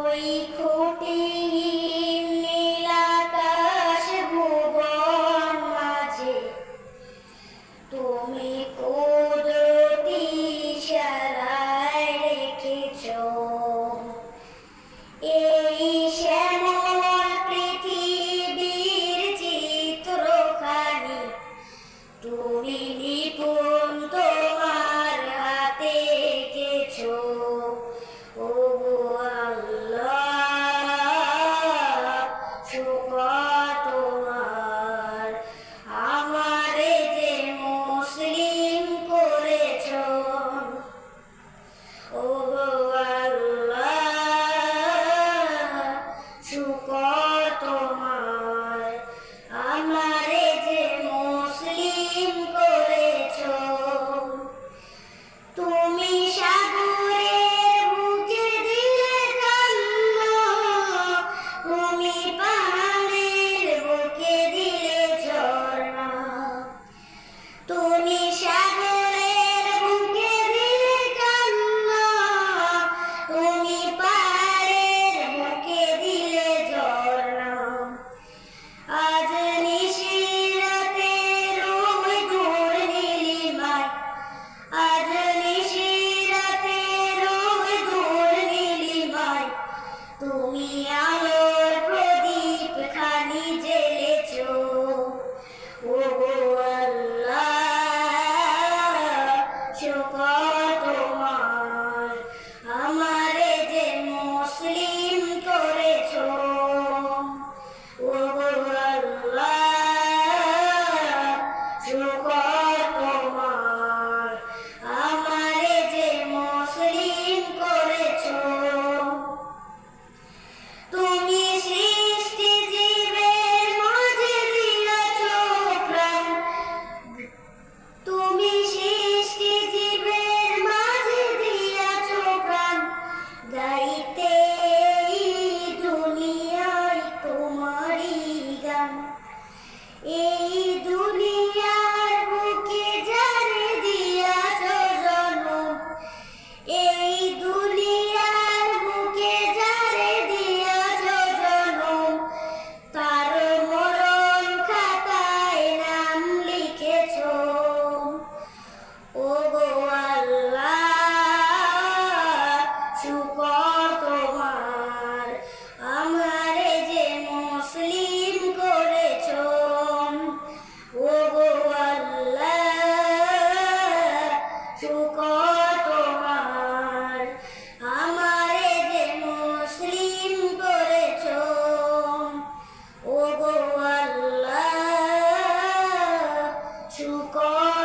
ওই খুঁটিহীন নীলাকাশ ভুবন মাঝে তুমি কুদরতি ইশারায় রেখেছ এই শ্যামল পৃথিবীর চিত্রখানি। তুমি নিপুণ তোমার হাতে এঁকেছ। ও আল্লাহ, শুকর তোমার, আমারে যে মুসলিম করেছ। ও আল্লাহ, শুকর তোমার, আমারে যে মুসলিম করেছ। তুমি সাগরের বুকে দিলে কান্না, তুমি পাহাড়ের বুকে দিলে ঝর্ণা। তুমি সাগরের বুকে দিলে কান্না, তুমি পাহাড়ের বুকে দিলে ঝর্ণা। আজ নিশিরাতে রোদ ঘোর নীলিমায়, আজ নিশিরাতে রোদ ঘোর নীলিমায়, তুমি আলোর প্রদীপ খানি জ্বেলেছ। ও আল্লাহ, শুকর তোমার, আমারে যে মুসলিম করেছ। ও আল্লাহ, শুকর তোমার, আমারে যে মুসলিম করেছ। তুমি সৃষ্টি জীবের মাঝে দিয়াছ প্রাণ, তুমি সৃষ্টি জীবের মাঝে দিয়াছ প্রাণ। গাইতে এই দুনিয়ায় তোমারই গান, এই দুনিয়ার বুকে যারে দিয়াছ জনম, এই দুনিয়ার বুকে যারে দিয়াছ জনম, তার মরণ খাতায় নাম লিখেছ। ও আল্লাহ, শুকর তোমার, আমারে যে মুসলিম করেছ। ও আল্লাহ, শুকর তোমার, আমারে যে মুসলিম করেছ। ও আল্লাহ, শুকর